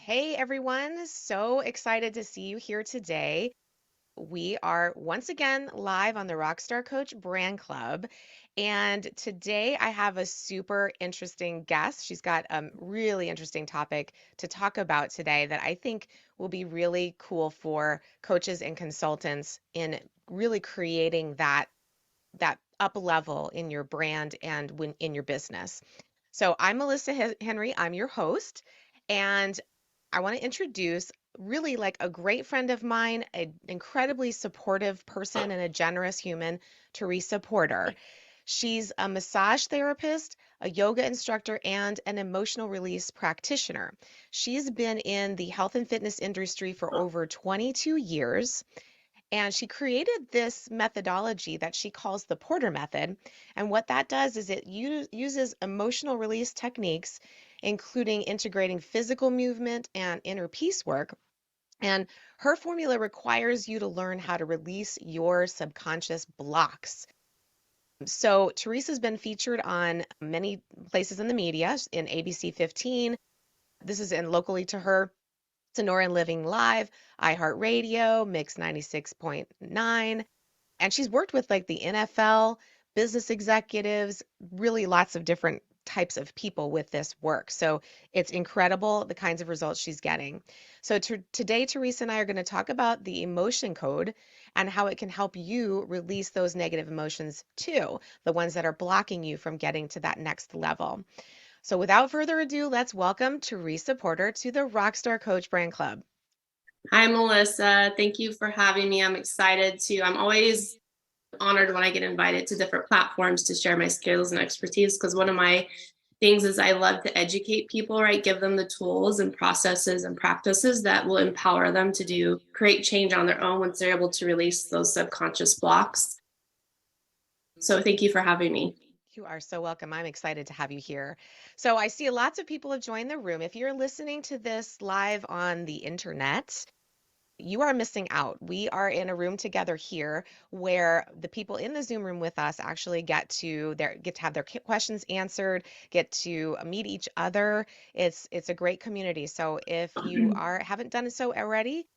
Hey everyone, so excited to see you here today. We are once again live on the Rockstar Coach Brand Club. And today I have a super interesting guest. She's got a really interesting topic to talk about today that I think will be really cool for coaches and consultants in really creating that up level in your brand and when in your business. So I'm Melissa Henry, I'm your host, and I want to introduce really like a great friend of mine, an incredibly supportive person and a generous human, Teresa Porter. She's a massage therapist, a yoga instructor, and an emotional release practitioner. She's been in the health and fitness industry for over 22 years. And she created this methodology that she calls the Porter method. And what that does is it uses emotional release techniques, including integrating physical movement and inner peace work. And her formula requires you to learn how to release your subconscious blocks. So Teresa's been featured on many places in the media, in ABC 15. This is in locally to her. Sonora and Living Live, iHeartRadio, Mix 96.9. And she's worked with like the NFL, business executives, really lots of different types of people with this work. So it's incredible the kinds of results she's getting. So today, Teresa and I are going to talk about the emotion code and how it can help you release those negative emotions too, the ones that are blocking you from getting to that next level. So without further ado, let's welcome Teresa Porter to the Rockstar Coach Brand Club. Hi, Melissa. Thank you for having me. I'm excited to. I'm always honored when I get invited to different platforms to share my skills and expertise because one of my things is I love to educate people, right? Give them the tools and processes and practices that will empower them to create change on their own once they're able to release those subconscious blocks. So thank you for having me. You are so welcome. I'm excited to have you here. So I see lots of people have joined the room. If you're listening to this live on the internet, you are missing out. We are in a room together here where the people in the Zoom room with us actually get to have their questions answered, get to meet each other. It's a great community. So if you are haven't done so already,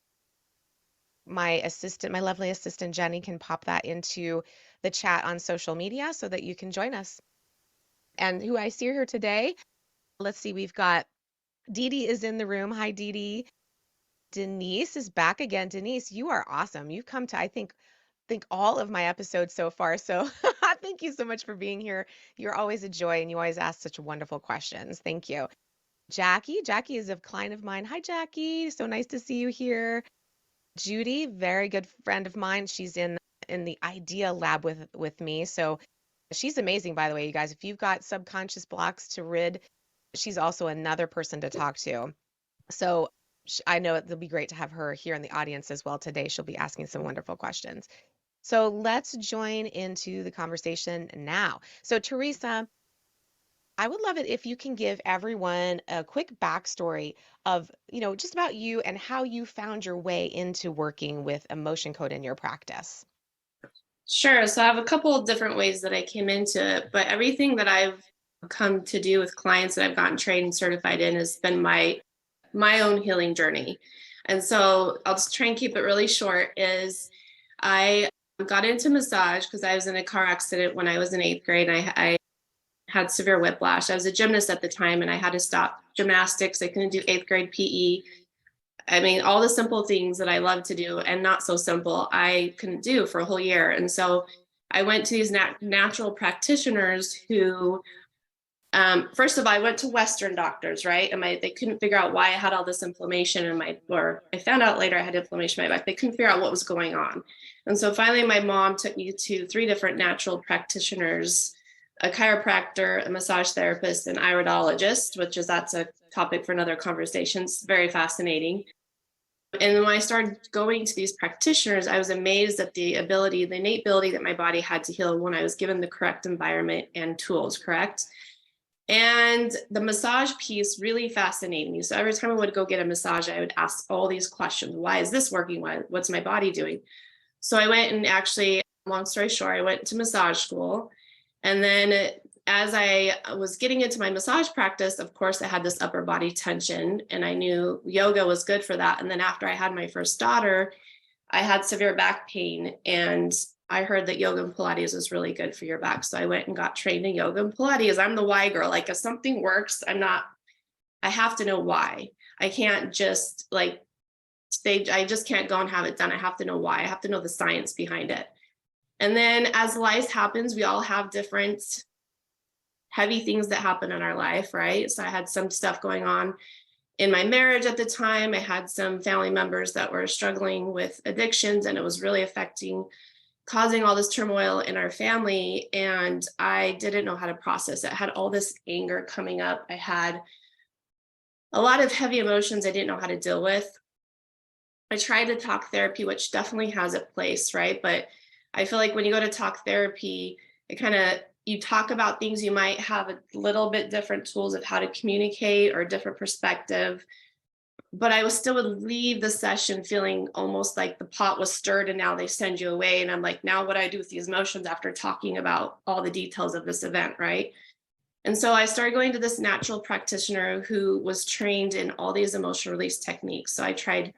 my lovely assistant Jenny can pop that into the chat on social media so that you can join us. And who I see here today, let's see, we've got Dee Dee is in the room. Hi, Dee Dee. Denise is back again. Denise, you are awesome. You've come to, I think all of my episodes so far. So thank you so much for being here. You're always a joy and you always ask such wonderful questions. Thank you. Jackie is a client of mine. Hi, Jackie. So nice to see you here. Judy, very good friend of mine. She's in the Idea Lab with me. So she's amazing, by the way, you guys. If you've got subconscious blocks to rid, she's also another person to talk to. So I know it'll be great to have her here in the audience as well today. She'll be asking some wonderful questions. So let's join into the conversation now. So Teresa, I would love it if you can give everyone a quick backstory of, just about you and how you found your way into working with emotion code in your practice. Sure. So I have a couple of different ways that I came into it, but everything that I've come to do with clients that I've gotten trained and certified in has been my own healing journey. And so I'll just try and keep it really short is I got into massage because I was in a car accident when I was in eighth grade. And I had severe whiplash. I was a gymnast at the time and I had to stop gymnastics. I couldn't do eighth grade PE. I mean, all the simple things that I love to do and not so simple, I couldn't do for a whole year. And so I went to these natural practitioners who, first of all, I went to Western doctors, right? And they couldn't figure out why I had all this inflammation or I found out later I had inflammation in my back. They couldn't figure out what was going on. And so finally, my mom took me to 3 different natural practitioners, a chiropractor, a massage therapist, and iridologist, that's a topic for another conversation. It's very fascinating. And when I started going to these practitioners, I was amazed at the innate ability that my body had to heal when I was given the correct environment and tools, correct? And the massage piece really fascinated me. So every time I would go get a massage, I would ask all these questions. Why is this working? What's my body doing? So I went and actually, long story short, I went to massage school. And then as I was getting into my massage practice, of course, I had this upper body tension and I knew yoga was good for that. And then after I had my first daughter, I had severe back pain and I heard that yoga and Pilates was really good for your back. So I went and got trained in yoga and Pilates. I'm the why girl. Like if something works, I have to know why. I can't just I just can't go and have it done. I have to know why. I have to know the science behind it. And then as life happens, we all have different heavy things that happen in our life, right? So I had some stuff going on in my marriage at the time. I had some family members that were struggling with addictions, and it was really causing all this turmoil in our family. And I didn't know how to process it. I had all this anger coming up. I had a lot of heavy emotions I didn't know how to deal with. I tried to talk therapy, which definitely has its place, right? But I feel like when you go to talk therapy, it kind of you talk about things, you might have a little bit different tools of how to communicate or a different perspective. But I was still would leave the session feeling almost like the pot was stirred and now they send you away. And I'm like, now what do I do with these emotions after talking about all the details of this event, right? And so I started going to this natural practitioner who was trained in all these emotional release techniques. So I tried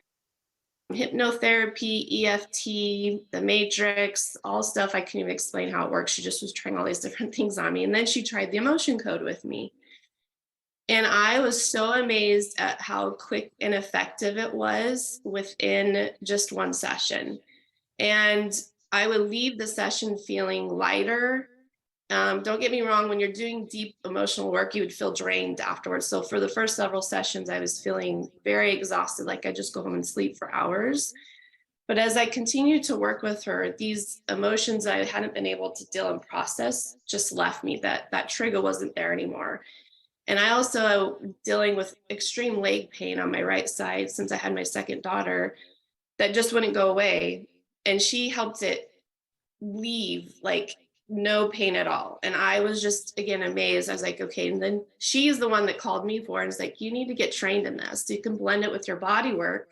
hypnotherapy, EFT, the matrix, all stuff I couldn't even explain how it works. She just was trying all these different things on me. And then she tried the emotion code with me. And I was so amazed at how quick and effective it was within just one session. And I would leave the session feeling lighter. Don't get me wrong, when you're doing deep emotional work, you would feel drained afterwards. So for the first several sessions, I was feeling very exhausted, like I just go home and sleep for hours. But as I continued to work with her, these emotions I hadn't been able to deal and process just left me. That trigger wasn't there anymore. And I also dealing with extreme leg pain on my right side since I had my second daughter that just wouldn't go away. And she helped it leave like no pain at all. And I was just again amazed. I was like, okay. And then she's the one that called me for it and was like, you need to get trained in this. You can blend it with your body work.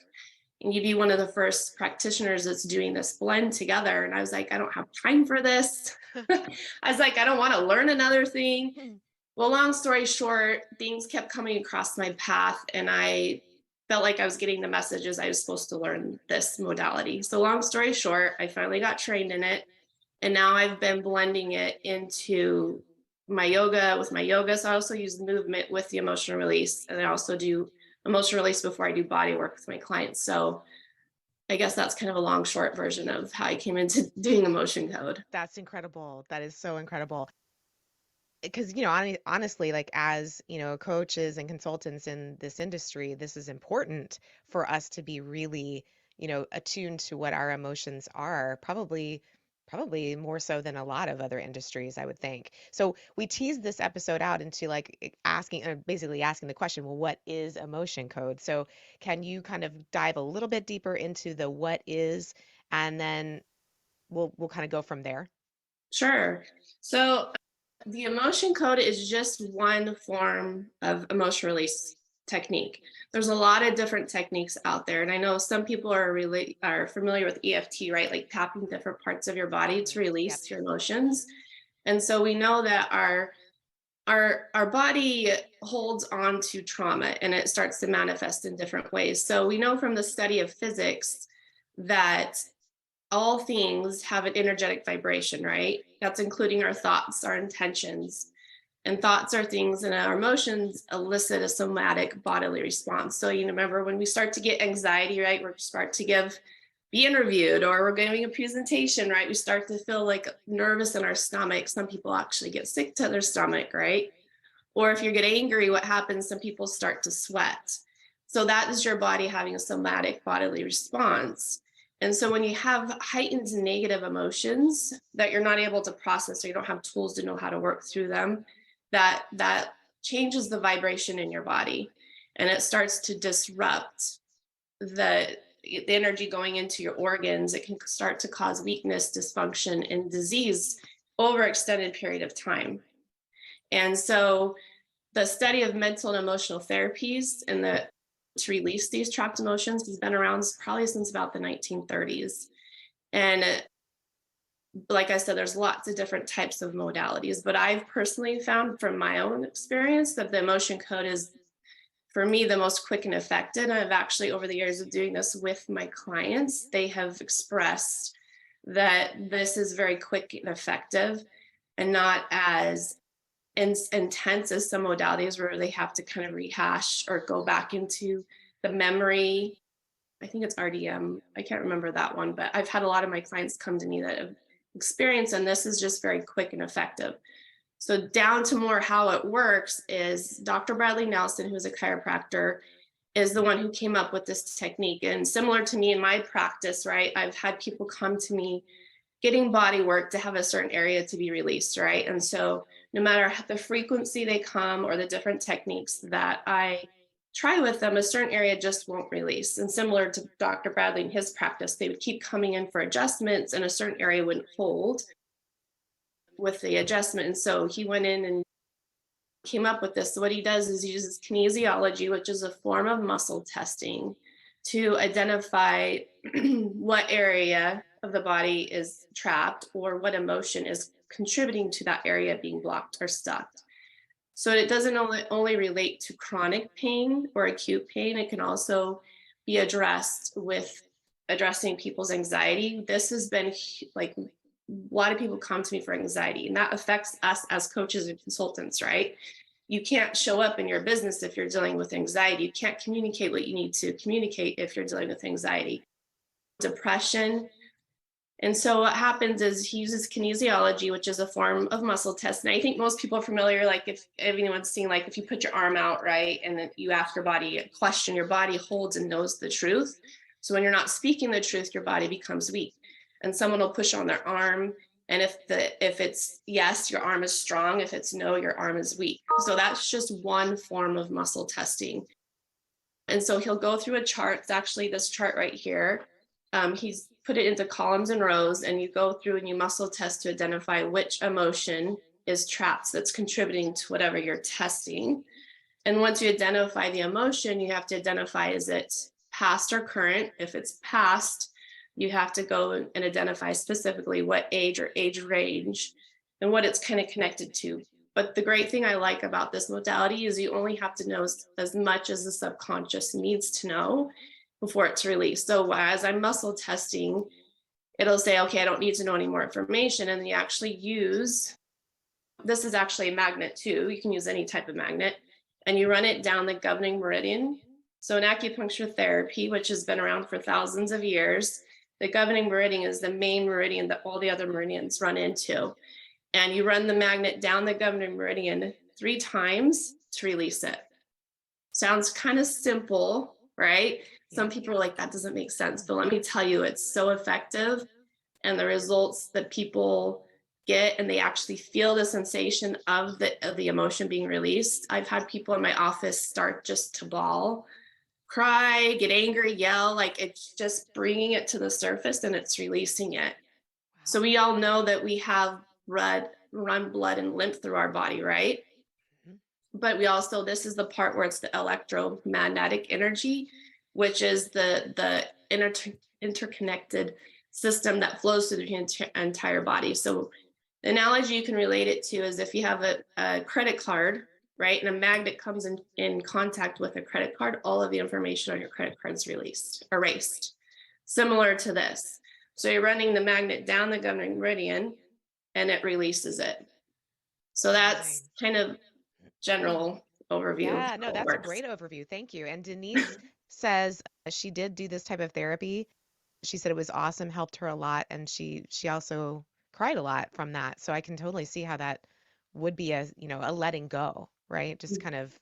And you'd be one of the first practitioners that's doing this blend together. And I was like, I don't have time for this. I was like, I don't want to learn another thing. Well, long story short, things kept coming across my path, and I felt like I was getting the messages I was supposed to learn this modality. So, long story short, I finally got trained in it, and now I've been blending it into my yoga with my yoga. So, I also use movement with the emotional release, and I also do emotional release before I do body work with my clients. So, I guess that's kind of a long, short version of how I came into doing emotion code. That's incredible. That is so incredible. Because, honestly, like as, coaches and consultants in this industry, this is important for us to be really, attuned to what our emotions are, probably more so than a lot of other industries, I would think. So we teased this episode out into like asking, basically asking the question, well, what is emotion code? So can you kind of dive a little bit deeper into the what is, and then we'll kind of go from there. Sure. So, the emotion code is just one form of emotion release technique. There's a lot of different techniques out there, and I know some people are familiar with EFT, right? Like tapping different parts of your body to Yep. release your emotions. And so we know that our body holds on to trauma and it starts to manifest in different ways. So we know from the study of physics that all things have an energetic vibration, right? That's including our thoughts, our intentions. And thoughts are things, and our emotions elicit a somatic bodily response. So, you remember when we start to get anxiety, right? We start to be interviewed, or we're giving a presentation, right? We start to feel like nervous in our stomach. Some people actually get sick to their stomach, right? Or if you get angry, what happens? Some people start to sweat. So that is your body having a somatic bodily response. And so when you have heightened negative emotions that you're not able to process, or you don't have tools to know how to work through them, that changes the vibration in your body, and it starts to disrupt the energy going into your organs. It can start to cause weakness, dysfunction, and disease over extended period of time. And so the study of mental and emotional therapies and the to release these trapped emotions has been around probably since about the 1930s. And like I said, there's lots of different types of modalities, but I've personally found from my own experience that the emotion code is, for me, the most quick and effective. And I've actually, over the years of doing this with my clients, they have expressed that this is very quick and effective and not as intense as some modalities where they have to kind of rehash or go back into the memory. I think it's RDM. I can't remember that one, but I've had a lot of my clients come to me that have experienced, and this is just very quick and effective. So, down to more how it works is Dr. Bradley Nelson, who's a chiropractor, is the one who came up with this technique. And similar to me in my practice, right? I've had people come to me getting body work to have a certain area to be released, right? And so, no matter the frequency they come or the different techniques that I try with them, a certain area just won't release. And similar to Dr. Bradley and his practice, they would keep coming in for adjustments and a certain area wouldn't hold with the adjustment. And so he went in and came up with this. So what he does is he uses kinesiology, which is a form of muscle testing, to identify what area of the body is trapped or what emotion is contributing to that area being blocked or stuck. So it doesn't only relate to chronic pain or acute pain, it can also be addressed with addressing people's anxiety. This has been like a lot of people come to me for anxiety, and that affects us as coaches and consultants, right? You can't show up in your business if you're dealing with anxiety. You can't communicate what you need to communicate if you're dealing with anxiety, depression. And so what happens is he uses kinesiology, which is a form of muscle test. And I think most people are familiar, like if anyone's seen, like if you put your arm out, right, and then you ask your body a question, your body holds and knows the truth. So when you're not speaking the truth, your body becomes weak. And someone will push on their arm. And if it's yes, your arm is strong. If it's no, your arm is weak. So that's just one form of muscle testing. And so he'll go through a chart. It's actually this chart right here. He's put it into columns and rows, and you go through and you muscle test to identify which emotion is trapped that's contributing to whatever you're testing. And once you identify the emotion, you have to identify, is it past or current? If it's past, you have to go and identify specifically what age or age range and what it's kind of connected to. But the great thing I like about this modality is you only have to know as much as the subconscious needs to know before it's released. So as I'm muscle testing, it'll say, okay, I don't need to know any more information. And you actually use, this is actually a magnet too. You can use any type of magnet, and you run it down the governing meridian. So in acupuncture therapy, which has been around for thousands of years, the governing meridian is the main meridian that all the other meridians run into. And you run the magnet down the governing meridian 3 times to release it. Sounds kind of simple, right? Some people are like, that doesn't make sense. But let me tell you, it's so effective. And the results that people get, and they actually feel the sensation of the emotion being released. I've had people in my office start just to bawl, cry, get angry, yell, like it's just bringing it to the surface and it's releasing it. Wow. So we all know that we have run blood and lymph through our body, right? Mhm. But we also, this is the part where it's the electromagnetic energy, which is the interconnected system that flows through the entire body. So the analogy you can relate it to is if you have a credit card, right, and a magnet comes in contact with a credit card, all of the information on your credit card is erased. Similar to this. So you're running the magnet down the governing meridian and it releases it. So that's Nice. kind of general overview of Yeah, no, how it that's a works. great overview. Thank you. And Denise says she did do this type of therapy. She said it was awesome, helped her a lot, and she also cried a lot from that. So I can totally see how that would be a, a letting go, right? Just kind of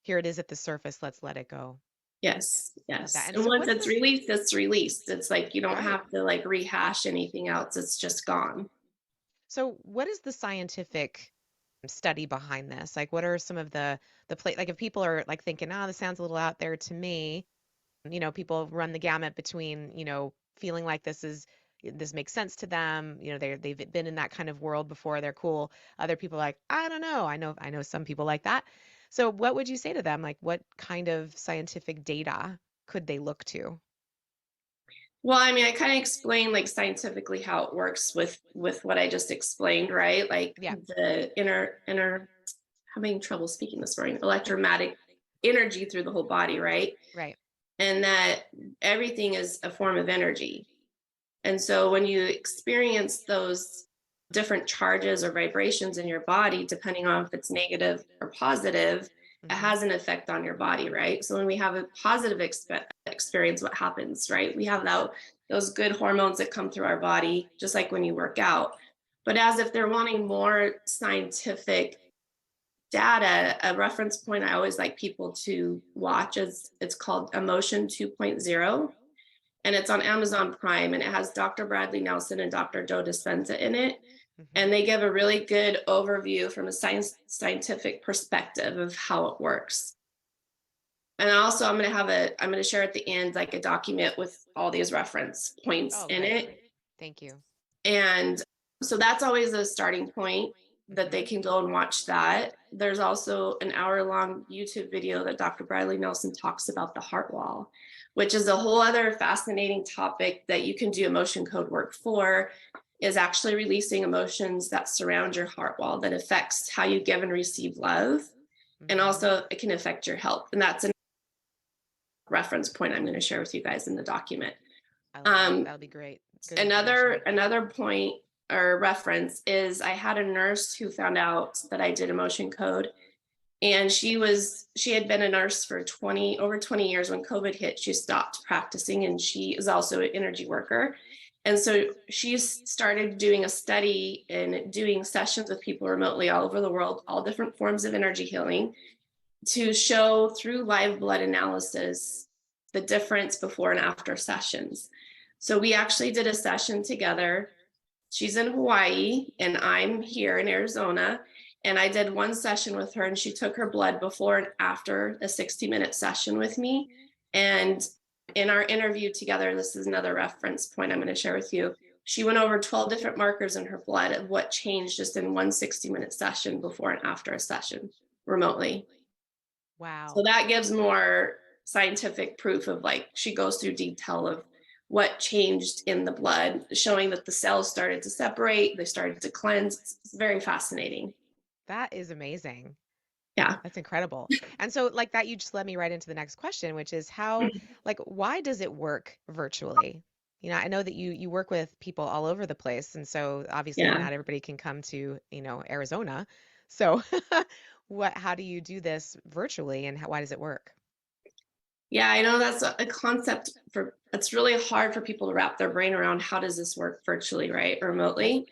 here it is at the surface, let's let it go. Yes, Love that. yes. And And so once what's it's this released, it's released. It's like you don't right? have to like rehash anything else. It's just gone. So what is the scientific study behind this? Like what are some of the play like if people are like thinking, "Oh, this sounds a little out there to me." People run the gamut between, feeling like this makes sense to them. They've been in that kind of world before. They're cool. Other people are like, I don't know. I know some people like that. So what would you say to them? Like what kind of scientific data could they look to? Well, I mean, I kind of explained like scientifically how it works with what I just explained, right? Like Yeah, the inner having trouble speaking this morning, electromagnetic energy through the whole body, right? right. And that everything is a form of energy. And so when you experience those different charges or vibrations in your body, depending on if it's negative or positive, it Hmm. has an effect on your body, right? So when we have a positive experience, what happens, right? We have those good hormones that come through our body, just like when you work out. But as if they're wanting more scientific data, a reference point I always like people to watch is it's called Emotion 2.0, and it's on Amazon Prime, and it has Dr. Bradley Nelson and Dr. Joe Dispenza in it. Hmm. And they give a really good overview from a scientific perspective of how it works. And also I'm going to share at the end like a document with all these reference points Oh, in great. it. Thank you. And so that's always a starting point that they Hmm. can go and watch that. There's also an hour-long YouTube video that Dr. Bradley Nelson talks about the heart wall, which is a whole other fascinating topic that you can do emotion code work for, is actually releasing emotions that surround your heart wall that affects how you give and receive love. And Hmm. also it can affect your health. And that's a reference point I'm going to share with you guys in the document. I love that. Um, That'll be great. Good information. another point or reference is I had a nurse who found out that I did emotion code, and she had been a nurse for 20 years. When COVID hit, she stopped practicing, and she is also an energy worker. And so she started doing a study and doing sessions with people remotely all over the world, all different forms of energy healing, to show through live blood analysis the difference before and after sessions. So we actually did a session together. She's in Hawaii and I'm here in Arizona. And I did one session with her, and she took her blood before and after a 60-minute session with me. And in our interview together, this is another reference point I'm going to share with you. She went over 12 different markers in her blood of what changed just in one 60-minute session before and after a session remotely. So Wow. that gives more scientific proof of like she goes through detail of what changed in the blood, showing that the cells started to separate, they started to cleanse. It's very fascinating. That is amazing. Yeah. That's incredible. And so, like that, you just led me right into the next question, which is how, like, why does it work virtually? I know that you work with people all over the place, and so obviously Yeah. not everybody can come to, Arizona. So, how do you do this virtually, and why does it work? Yeah, I know that's a concept for it's really hard for people to wrap their brain around how does this work virtually, right? Yep. Remotely.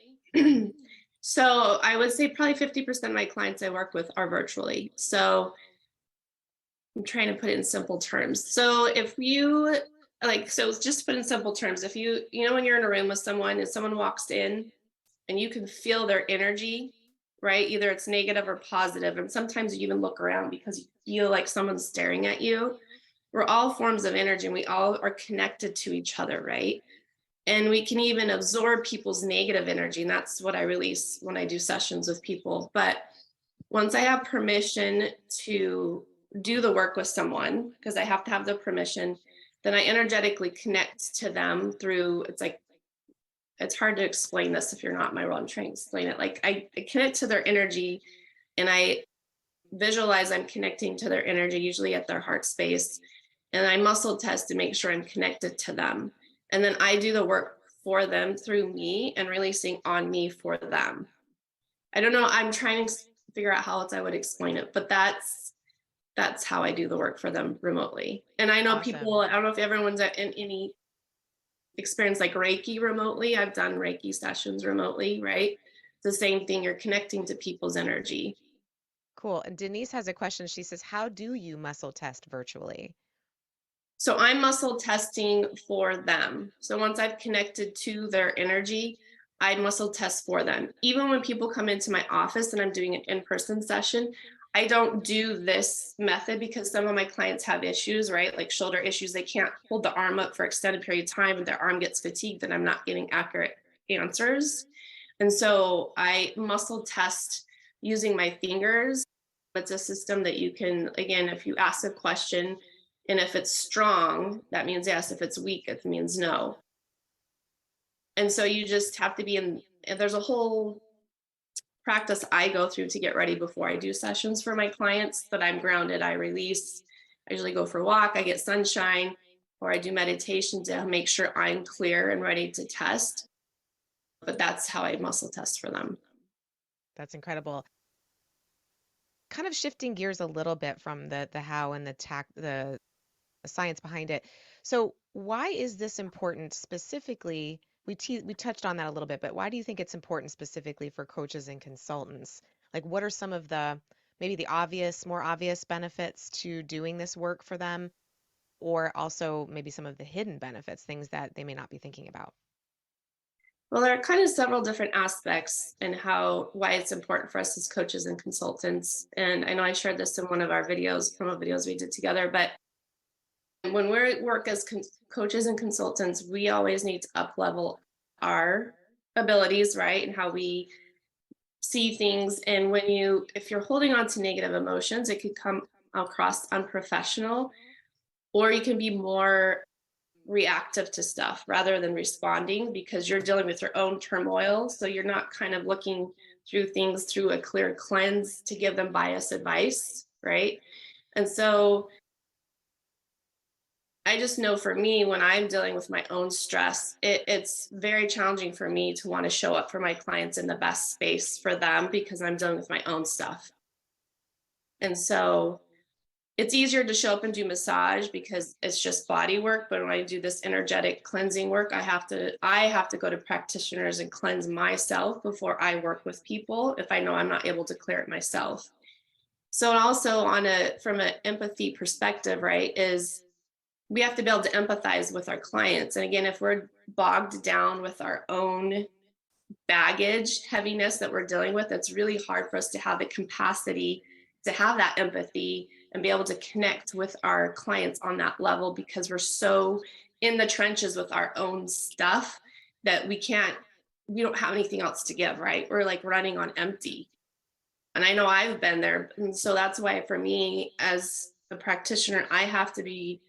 So I would say probably 50% of my clients I work with are virtually. So I'm trying to put it in simple terms. So if you so just to put in simple terms, if when you're in a room with someone and someone walks in and you can feel their energy, right? Either it's negative or positive, and sometimes you even look around because you feel like someone's staring at you. We're all forms of energy and we all are connected to each other, right? And we can even absorb people's negative energy. And that's what I release when I do sessions with people. But once I have permission to do the work with someone, because I have to have the permission, then I energetically connect to them through it's hard to explain this if you're not in my role. I'm trying to explain it. Like I connect to their energy and I visualize I'm connecting to their energy, usually at their heart space. And I muscle test to make sure I'm connected to them. And then I do the work for them through me and releasing on me for them. I don't know. I'm trying to figure out how else I would explain it, but that's how I do the work for them remotely. And I know people, Awesome. I don't know if everyone's in any experience like Reiki remotely. I've done Reiki sessions remotely, right? It's the same thing. You're connecting to people's energy. Cool. And Denise has a question. She says, how do you muscle test virtually? So I'm muscle testing for them. So once I've connected to their energy, I muscle test for them. Even when people come into my office and I'm doing an in-person session, I don't do this method because some of my clients have issues, right? Like shoulder issues. They can't hold the arm up for extended period of time and their arm gets fatigued and I'm not getting accurate answers. And so I muscle test using my fingers. It's a system that you can, again, if you ask a question, and if it's strong, that means yes. If it's weak, it means no. And so you just have to be in, and there's a whole practice I go through to get ready before I do sessions for my clients, that I'm grounded, I release. I usually go for a walk, I get sunshine, or I do meditation to make sure I'm clear and ready to test. But that's how I muscle test for them. That's incredible. Kind of shifting gears a little bit from the how and the science behind it. So, why is this important specifically? We touched on that a little bit, but why do you think it's important specifically for coaches and consultants? Like, what are some of the maybe the more obvious benefits to doing this work for them, or also maybe some of the hidden benefits, things that they may not be thinking about? Well, there are kind of several different aspects in why it's important for us as coaches and consultants. And I know I shared this in one of our promo videos we did together, but when we work as coaches and consultants, we always need to up level our abilities, right? And how we see things. And if you're holding on to negative emotions, it could come across unprofessional, or you can be more reactive to stuff rather than responding, because you're dealing with your own turmoil. So you're not kind of looking through things through a clear cleanse to give them biased advice, right? And so I just know for me, when I'm dealing with my own stress, it's very challenging for me to want to show up for my clients in the best space for them, because I'm dealing with my own stuff. And so it's easier to show up and do massage because it's just body work. But when I do this energetic cleansing work, I have to go to practitioners and cleanse myself before I work with people, if I know I'm not able to clear it myself. So also from an empathy perspective, right, is we have to be able to empathize with our clients. And again, if we're bogged down with our own baggage, heaviness that we're dealing with, it's really hard for us to have the capacity to have that empathy and be able to connect with our clients on that level, because we're so in the trenches with our own stuff that we don't have anything else to give, right? We're like running on empty. And I know I've been there. And so that's why for me as a practitioner, I have to be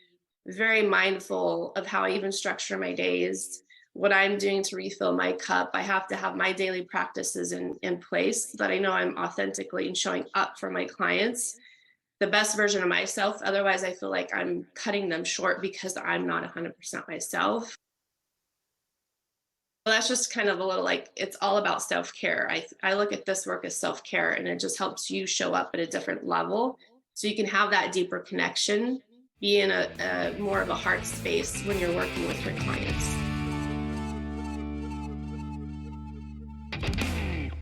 very mindful of how I even structure my days, what I'm doing to refill my cup. I have to have my daily practices in place so that I know I'm authentically and showing up for my clients, the best version of myself. Otherwise, I feel like I'm cutting them short because I'm not 100% myself. Well, that's just kind of a little, like, it's all about self-care. I look at this work as self-care, and it just helps you show up at a different level so you can have that deeper connection, be in a more of a heart space when you're working with your clients.